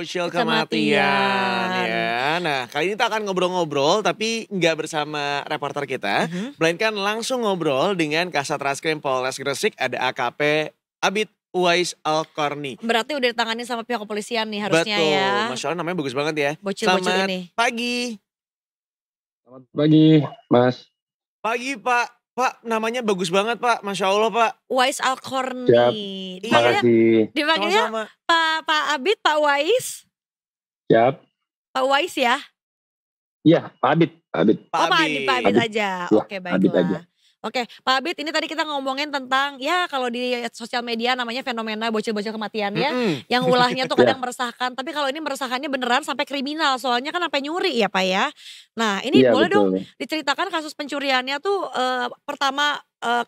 bocil kematian Kematian. ya. Nah, kali ini kita akan ngobrol-ngobrol tapi nggak bersama reporter kita, melainkan langsung ngobrol dengan Kasat Reskrim Polres Gresik, ada AKP Abid Uwais Al-Qarni. Berarti udah ditangani sama pihak kepolisian nih harusnya Betul, ya. Masya Allah namanya bagus banget ya. Bocil-bocil Selamat ini. pagi. Selamat pagi, Mas. Pagi Pak. Pak, namanya bagus banget Pak, Masya Allah Pak. Uwais Al-Qarni. Siap. Terima kasih. Dipanggilnya Sama-sama. Pak Abid, Pak Uwais. Siap. Pak Uwais ya? Iya, Pak Abid. Pak Abid aja. Ya, Oke, Abid baiklah. aja. Oke, Pak Abid, ini tadi kita ngomongin tentang ya kalau di sosial media namanya fenomena bocil-bocil kematian ya. Yang ulahnya tuh kadang meresahkan, tapi kalau ini meresahkannya beneran sampai kriminal. Soalnya kan sampai nyuri ya Pak ya. Nah ini Iya, boleh dong betul. diceritakan kasus pencuriannya tuh pertama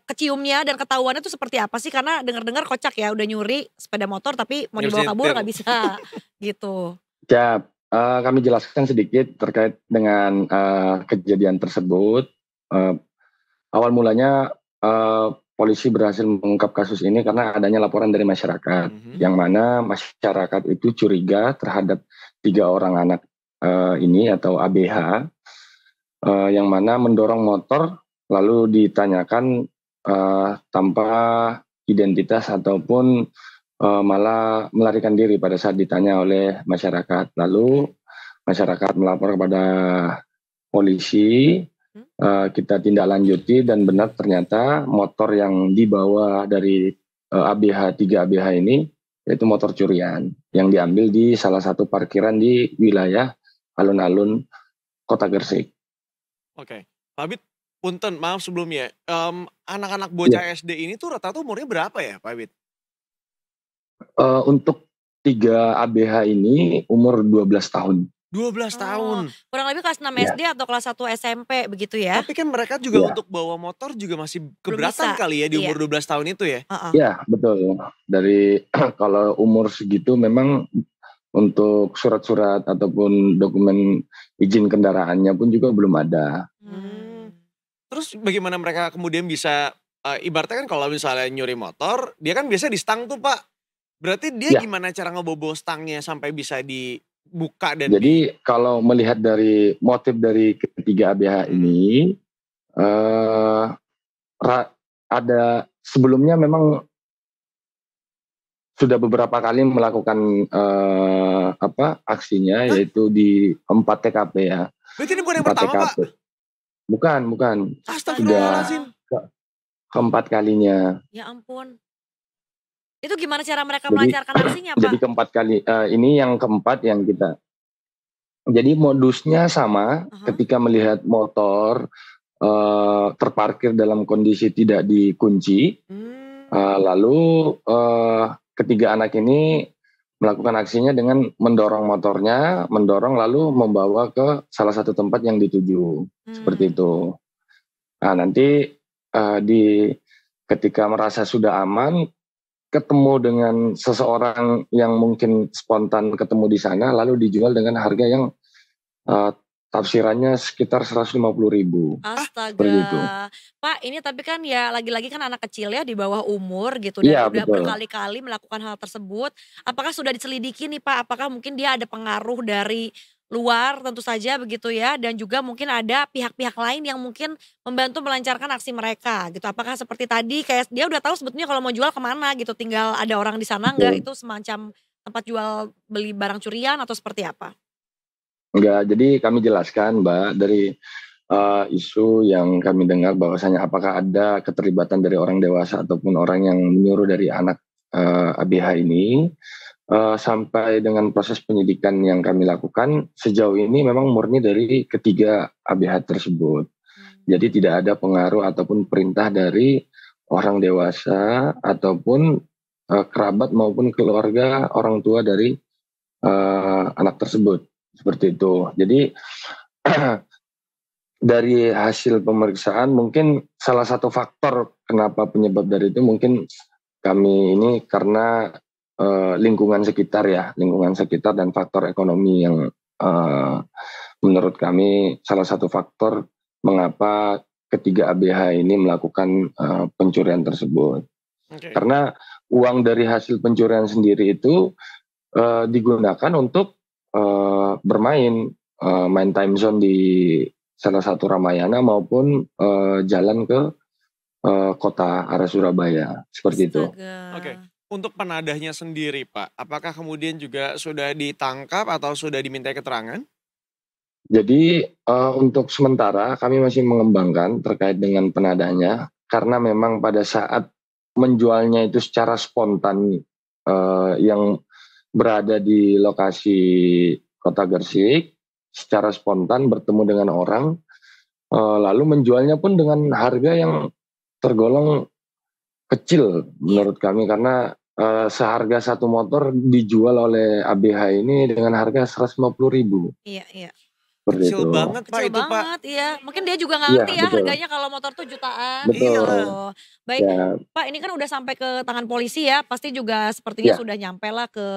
keciumnya dan ketahuannya tuh seperti apa sih? Karena dengar-dengar kocak ya udah nyuri sepeda motor tapi mau dibawa kabur gak bisa gitu. Siap. Kami jelaskan sedikit terkait dengan kejadian tersebut. Awal mulanya polisi berhasil mengungkap kasus ini karena adanya laporan dari masyarakat, yang mana masyarakat itu curiga terhadap 3 orang anak ini atau ABH, yang mana mendorong motor lalu ditanyakan tanpa identitas ataupun malah melarikan diri pada saat ditanya oleh masyarakat. Lalu masyarakat melapor kepada polisi. Kita tindak lanjuti dan benar ternyata motor yang dibawa dari ABH 3 ABH ini yaitu motor curian yang diambil di salah satu parkiran di wilayah alun-alun Kota Gresik. Oke, Pak Abid, punten maaf sebelumnya, anak-anak bocah SD ini tuh rata-rata umurnya berapa ya Pak Abid? Untuk 3 ABH ini umur 12 tahun. 12 tahun. Kurang lebih kelas 6 SD atau kelas 1 SMP begitu ya? Tapi kan mereka juga untuk bawa motor juga masih keberatan kali ya di umur 12 tahun itu ya? Iya, betul. Dari kalau umur segitu memang untuk surat-surat ataupun dokumen izin kendaraannya pun juga belum ada. Terus bagaimana mereka kemudian bisa, ibaratnya kan kalau misalnya nyuri motor, dia kan biasanya di stang tuh Pak. Berarti dia gimana cara ngebobo stangnya sampai bisa dibuka dan jadi kalau melihat dari motif dari ketiga ABH ini, ada sebelumnya memang sudah beberapa kali melakukan aksinya, yaitu di 4 TKP ya. Berarti ini bukan yang pertama TKP. Pak? Bukan. Astagfirullahaladzim. Sudah keempat kalinya. Ya ampun. Itu gimana cara mereka melancarkan aksinya Pak? Jadi keempat kali, ini yang keempat yang kita. Jadi modusnya sama, ketika melihat motor terparkir dalam kondisi tidak dikunci, lalu ketiga anak ini melakukan aksinya dengan mendorong motornya, lalu membawa ke salah satu tempat yang dituju, seperti itu. Nah nanti ketika merasa sudah aman, ketemu dengan seseorang yang mungkin spontan ketemu di sana, lalu dijual dengan harga yang tafsirannya sekitar 150.000. Astaga. Pak, ini tapi kan ya lagi-lagi kan anak kecil ya di bawah umur gitu dan udah berkali-kali melakukan hal tersebut. Apakah sudah diselidiki nih Pak? Apakah mungkin dia ada pengaruh dari luar tentu saja begitu ya, dan juga mungkin ada pihak-pihak lain yang mungkin membantu melancarkan aksi mereka gitu. Apakah seperti tadi kayak dia udah tahu sebetulnya kalau mau jual kemana gitu, tinggal ada orang di sana enggak, itu semacam tempat jual beli barang curian atau seperti apa? Enggak, jadi kami jelaskan Mbak dari isu yang kami dengar bahwasanya apakah ada keterlibatan dari orang dewasa ataupun orang yang menyuruh dari anak ABH ini. Sampai dengan proses penyidikan yang kami lakukan sejauh ini memang murni dari ketiga ABH tersebut. Jadi tidak ada pengaruh ataupun perintah dari orang dewasa ataupun kerabat maupun keluarga orang tua dari anak tersebut, seperti itu. Jadi dari hasil pemeriksaan mungkin salah satu faktor kenapa penyebab dari itu mungkin kami ini karena lingkungan sekitar dan faktor ekonomi yang menurut kami salah satu faktor mengapa ketiga ABH ini melakukan pencurian tersebut. Karena uang dari hasil pencurian sendiri itu digunakan untuk bermain, main time zone di salah satu Ramayana maupun jalan ke kota arah Surabaya, seperti itu. Oke. Untuk penadahnya sendiri Pak, apakah kemudian juga sudah ditangkap atau sudah dimintai keterangan? Jadi untuk sementara kami masih mengembangkan terkait dengan penadahnya, karena memang pada saat menjualnya itu secara spontan, yang berada di lokasi Kota Gresik, secara spontan bertemu dengan orang, lalu menjualnya pun dengan harga yang tergolong kecil menurut kami, karena seharga satu motor dijual oleh ABH ini dengan harga 150.000. Iya. Kecil banget Pak Kecil itu Pak. banget, iya. Mungkin dia juga nggak Iya, ngerti ya betul. harganya kalau motor tuh jutaan Betul. gitu. Iya. Baik, Ya, Pak ini kan udah sampai ke tangan polisi ya, pasti juga sepertinya ya, sudah nyampe lah ke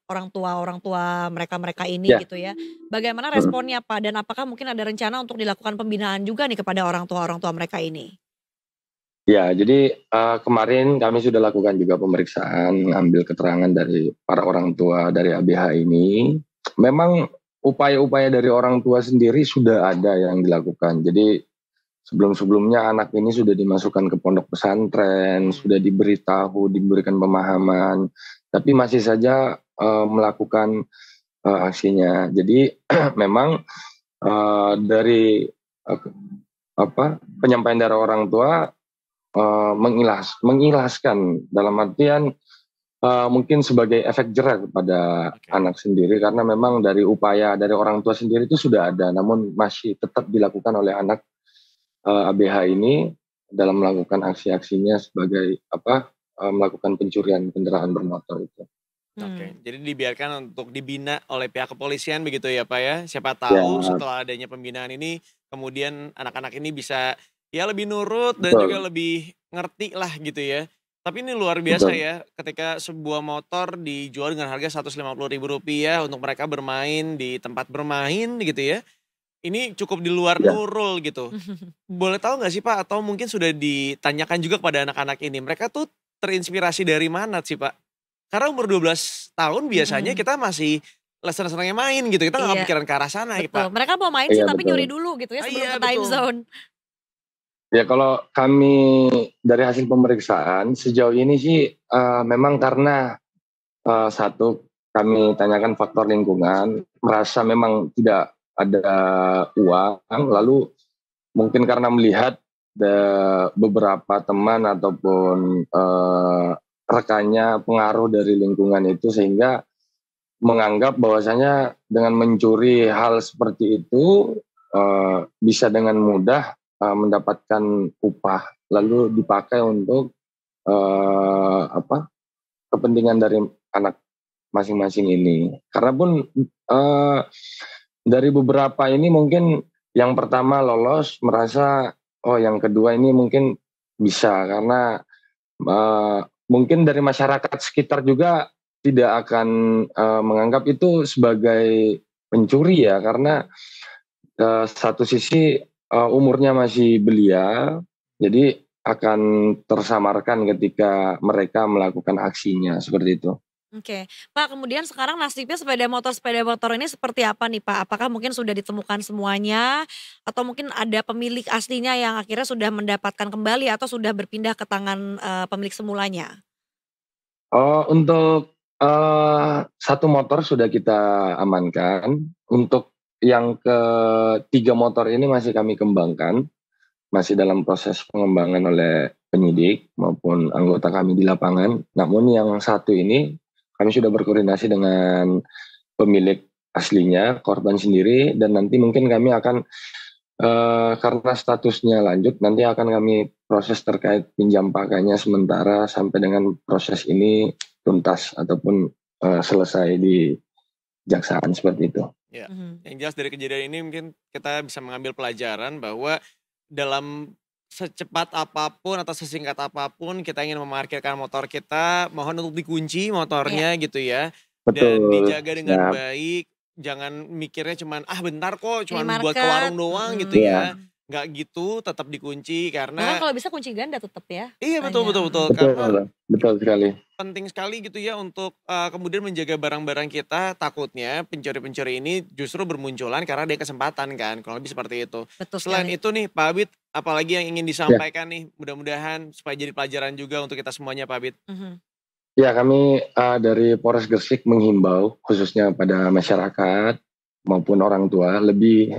orang tua mereka-mereka ini ya. gitu ya. Bagaimana Mm. responnya Pak? Dan apakah mungkin ada rencana untuk dilakukan pembinaan juga nih kepada orang tua mereka ini? Ya, jadi kemarin kami sudah lakukan juga pemeriksaan, ambil keterangan dari para orang tua dari ABH ini. Memang upaya-upaya dari orang tua sendiri sudah ada yang dilakukan. Jadi sebelum-sebelumnya anak ini sudah dimasukkan ke pondok pesantren, sudah diberitahu, diberikan pemahaman, tapi masih saja melakukan aksinya. Jadi memang dari penyampaian dari orang tua mengilaskan dalam artian mungkin sebagai efek jerak kepada anak sendiri, karena memang dari upaya dari orang tua sendiri itu sudah ada, namun masih tetap dilakukan oleh anak ABH ini dalam melakukan aksi-aksinya sebagai melakukan pencurian kendaraan bermotor itu. Oke, jadi dibiarkan untuk dibina oleh pihak kepolisian begitu ya Pak ya. Siapa tahu Ya, setelah adanya pembinaan ini kemudian anak-anak ini bisa ya lebih nurut dan juga betul, lebih ngerti lah gitu ya. Tapi ini luar biasa betul. ya ketika sebuah motor dijual dengan harga Rp150.000 untuk mereka bermain di tempat bermain gitu ya. Ini cukup di luar Ya. nurul gitu. Boleh tahu nggak sih Pak, atau mungkin sudah ditanyakan juga kepada anak-anak ini, mereka tuh terinspirasi dari mana sih Pak? Karena umur 12 tahun biasanya kita masih senang-senangnya main gitu, kita nggak Iya, kepikiran ke arah sana ya betul. Pak. Mereka mau main sih Iya, tapi nyuri betul. dulu gitu ya sebelum Iya ke time betul. zone. Ya, kalau kami dari hasil pemeriksaan sejauh ini sih memang karena satu, kami tanyakan faktor lingkungan, merasa memang tidak ada uang, lalu mungkin karena melihat beberapa teman ataupun rekannya pengaruh dari lingkungan itu, sehingga menganggap bahwasanya dengan mencuri hal seperti itu bisa dengan mudah mendapatkan upah, lalu dipakai untuk kepentingan dari anak masing-masing ini. Karena pun dari beberapa ini mungkin yang pertama lolos merasa, oh yang kedua ini mungkin bisa, karena mungkin dari masyarakat sekitar juga tidak akan menganggap itu sebagai pencuri ya, karena satu sisi umurnya masih belia, jadi akan tersamarkan ketika mereka melakukan aksinya, seperti itu. Oke. Pak kemudian sekarang nasibnya sepeda motor ini seperti apa nih Pak? Apakah mungkin sudah ditemukan semuanya? Atau mungkin ada pemilik aslinya yang akhirnya sudah mendapatkan kembali atau sudah berpindah ke tangan pemilik semulanya? Untuk satu motor sudah kita amankan, untuk yang ketiga motor ini masih kami kembangkan, masih dalam proses pengembangan oleh penyidik maupun anggota kami di lapangan. Namun yang satu ini kami sudah berkoordinasi dengan pemilik aslinya, korban sendiri, dan nanti mungkin kami akan karena statusnya lanjut, nanti akan kami proses terkait pinjam pakainya sementara sampai dengan proses ini tuntas ataupun selesai di jaksaan, seperti itu. Ya, yang jelas dari kejadian ini mungkin kita bisa mengambil pelajaran bahwa dalam secepat apapun atau sesingkat apapun kita ingin memarkirkan motor kita, mohon untuk dikunci Iya. motornya gitu ya. Dan Betul, dijaga dengan siap. baik, jangan mikirnya cuman, bentar kok, cuman buat ke Minimarket, warung doang gitu Iya. ya. nggak gitu, tetap dikunci Bahkan karena kalau bisa kunci ganda tetap ya iya betul katanya. betul betul, Betul, karena betul sekali. penting sekali gitu ya untuk, kemudian menjaga barang-barang kita, takutnya pencuri-pencuri ini justru bermunculan karena ada kesempatan kan, kurang lebih seperti itu. Betul Selain sekali. itu nih Pak Abid, apalagi yang ingin Ya. disampaikan nih, mudah-mudahan supaya jadi pelajaran juga untuk kita semuanya Pak Abid? Ya, kami dari Polres Gresik menghimbau khususnya pada masyarakat maupun orang tua lebih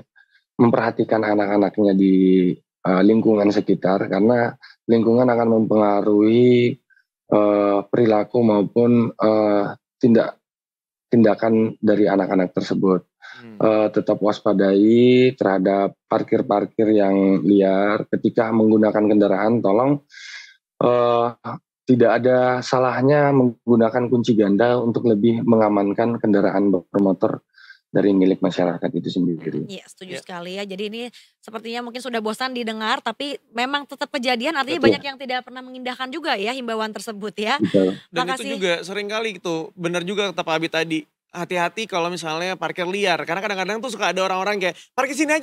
memperhatikan anak-anaknya di lingkungan sekitar karena lingkungan akan mempengaruhi perilaku maupun tindakan dari anak-anak tersebut. Tetap waspadai terhadap parkir-parkir yang liar. Ketika menggunakan kendaraan, tolong tidak ada salahnya menggunakan kunci ganda untuk lebih mengamankan kendaraan bermotor dari milik masyarakat itu sendiri. Iya, setuju Ya. sekali ya. Jadi ini sepertinya mungkin sudah bosan didengar, tapi memang tetap kejadian. Artinya Betul. banyak yang tidak pernah mengindahkan juga ya himbauan tersebut ya. Betul. Dan itu Makasih. juga sering kali gitu, benar juga kata Pak Abid tadi, hati-hati kalau misalnya parkir liar. Karena kadang-kadang tuh suka ada orang-orang kayak, parkir sini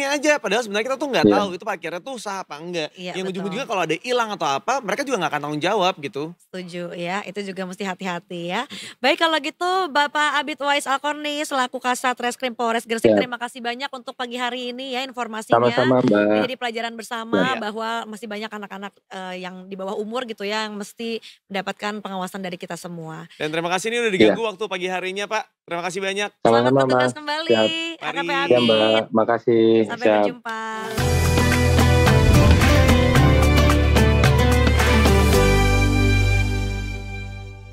aja. Padahal sebenarnya kita tuh nggak Iya. tahu itu parkirnya tuh sah apa enggak. Iya, Yang ujung-ujungnya betul. kalau ada hilang atau apa, mereka juga nggak akan tanggung jawab gitu. Setuju ya, itu juga mesti hati-hati ya. Baik kalau gitu Bapak Abid Wais Alkorni selaku Kasat Reskrim Polres Gresik, Ya. terima kasih banyak untuk pagi hari ini ya informasinya. Sama-sama, Ini Mbak. jadi pelajaran bersama Ya. bahwa masih banyak anak-anak yang di bawah umur gitu ya yang mesti mendapatkan pengawasan dari kita semua. Dan terima kasih ini udah diganggu waktu pagi harinya Pak. Terima kasih banyak. Selamat Sama-sama, bertugas Mas. kembali, Siap. AKP Mari. Abid. Ya, Mbak. Makasih. Sampai Siap. berjumpa.